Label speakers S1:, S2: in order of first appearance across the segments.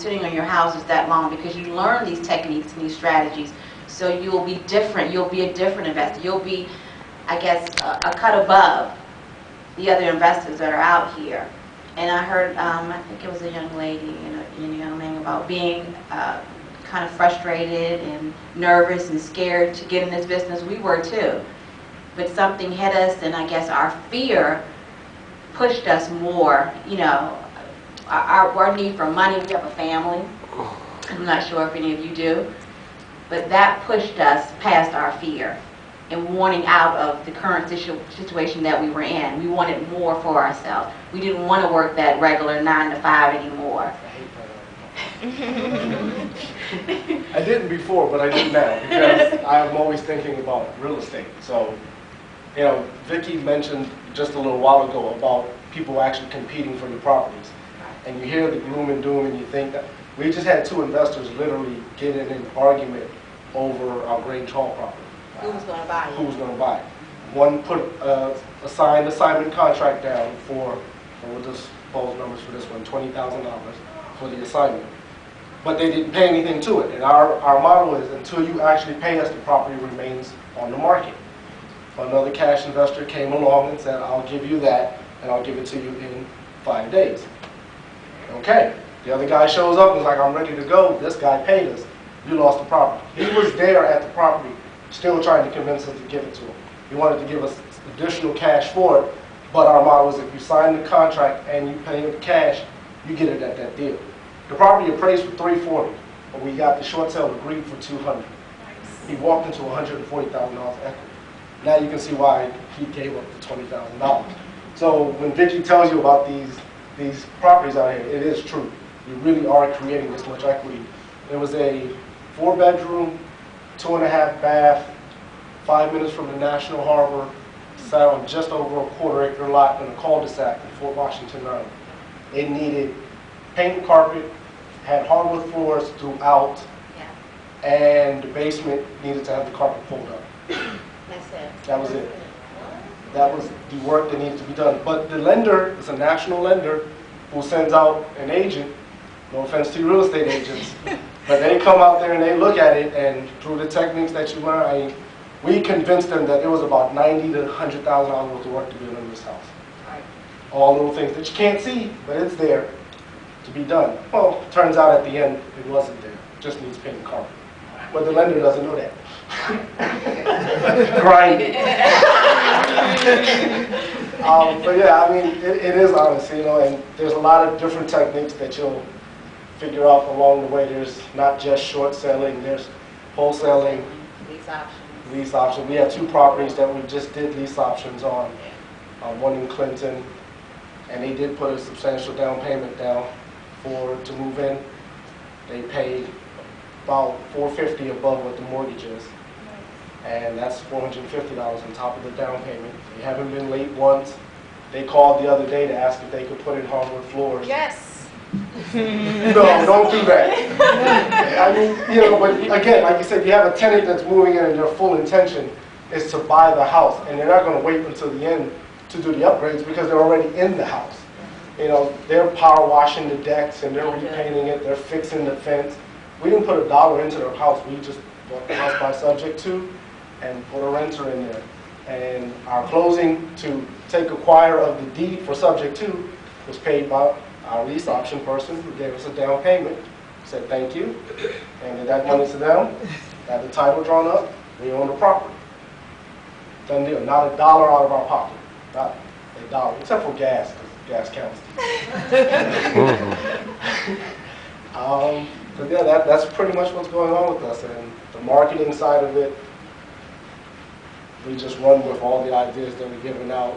S1: sitting on your houses that long because you learn these techniques and these strategies. So you'll be different. You'll be a different investor. You'll be, I guess, a cut above the other investors that are out here. And I heard, I think it was a young lady and a young man about being kind of frustrated and nervous and scared to get in this business. We were too. But something hit us, and I guess our fear pushed us more, you know, our need for money. We have a family. I'm not sure if any of you do. But that pushed us past our fear and wanting out of the current situation that we were in. We wanted more for ourselves. We didn't want to work that regular 9 to 5 anymore.
S2: I didn't before, but I do now because I'm always thinking about real estate. So, you know, Vicki mentioned just a little while ago about people actually competing for the properties. And you hear the gloom and doom and you think that we just had 2 investors literally get in an argument over our Grange Hall property.
S1: Who was going to buy it?
S2: Who was going to buy it. One put a signed assignment contract down for, we'll just pose numbers for this one, $20,000 for the assignment. But they didn't pay anything to it. And our model is until you actually pay us, the property remains on the market. Another cash investor came along and said, I'll give you that, and I'll give it to you in 5 days. Okay. The other guy shows up and is like, I'm ready to go. This guy paid us. You lost the property. He was there at the property, still trying to convince us to give it to him. He wanted to give us additional cash for it, but our model is if you sign the contract and you pay him the cash, you get it at that deal. The property appraised for $340, but we got the short sale agreed for $200. He walked into $140,000 equity. Now you can see why he gave up the $20,000. So when Vicki tells you about these properties out here, it is true. You really are creating this much equity. There was a 4-bedroom, 2.5 bath, 5 minutes from the National Harbor, sat on just over a quarter-acre lot in a cul-de-sac in Fort Washington, Maryland. It needed paint and carpet, had hardwood floors throughout, and the basement needed to have the carpet pulled up.
S1: That's it.
S2: That was it. That was the work that needed to be done. But the lender is a national lender who sends out an agent. No offense to real estate agents, but they come out there and they look at it, and through the techniques that you learn, we convinced them that it was about $90,000 to $100,000 worth of work to be done in this house.
S1: Right.
S2: All little things that you can't see, but it's there to be done. Well, turns out at the end it wasn't there. It just needs paint and carpet. But the lender doesn't know that. Grinding. But yeah, I mean, it is honest, you know, and there's a lot of different techniques that you'll figure out along the way. There's not just short selling, there's wholesaling, lease options. We have 2 properties that we just did lease options on, one in Clinton, and they did put a substantial down payment down to move in. They paid about $450 above what the mortgage is, and that's $450 on top of the down payment. They haven't been late once. They called the other day to ask if they could put in hardwood floors.
S3: Yes.
S2: No, don't do that. I mean, you know, but again, like you said, you have a tenant that's moving in and their full intention is to buy the house, and they're not going to wait until the end to do the upgrades because they're already in the house. You know, they're power washing the decks and they're repainting it, they're fixing the fence. We didn't put $1 into their house. We just bought the house by subject to and put a renter in there. And our closing to take acquire of the deed for subject to was paid by our lease option person who gave us a down payment, said thank you, and that money to them, had the title drawn up, we own the property. Done deal. Not $1 out of our pocket. Not $1, except for gas, because gas counts. But yeah, that's pretty much what's going on with us. And the marketing side of it, we just run with all the ideas that we're giving out.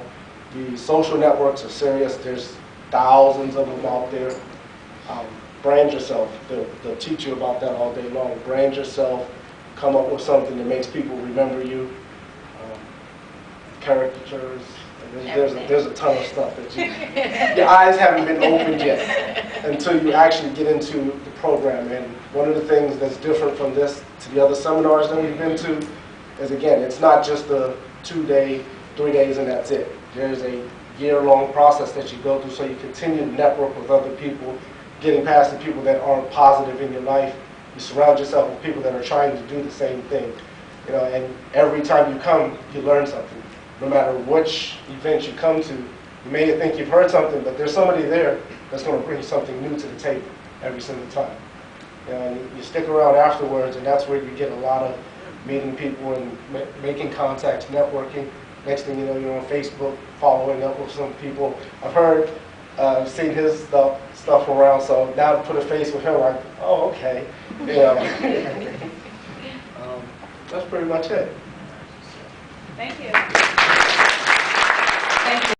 S2: The social networks are serious. There's thousands of them out there. Brand yourself. They'll teach you about that all day long. Brand yourself. Come up with something that makes people remember you. Caricatures. There's a ton of stuff that your eyes haven't been opened yet until you actually get into the program. And one of the things that's different from this to the other seminars that we've been to is, again, it's not just a 2-day, 3 days, and that's it. There's a year-long process that you go through, so you continue to network with other people. getting past the people that aren't positive in your life. You surround yourself with people that are trying to do the same thing. You know, and every time you come, you learn something. No matter which event you come to, you may think you've heard something, but there's somebody there that's going to bring something new to the table every single time. You know, and you stick around afterwards, and that's where you get a lot of meeting people and making contacts, networking. Next thing you know, you're on Facebook, following up with some people. I've heard, seen his stuff around, so now to put a face with him, like, oh, okay. You know. That's pretty much it.
S3: Thank you.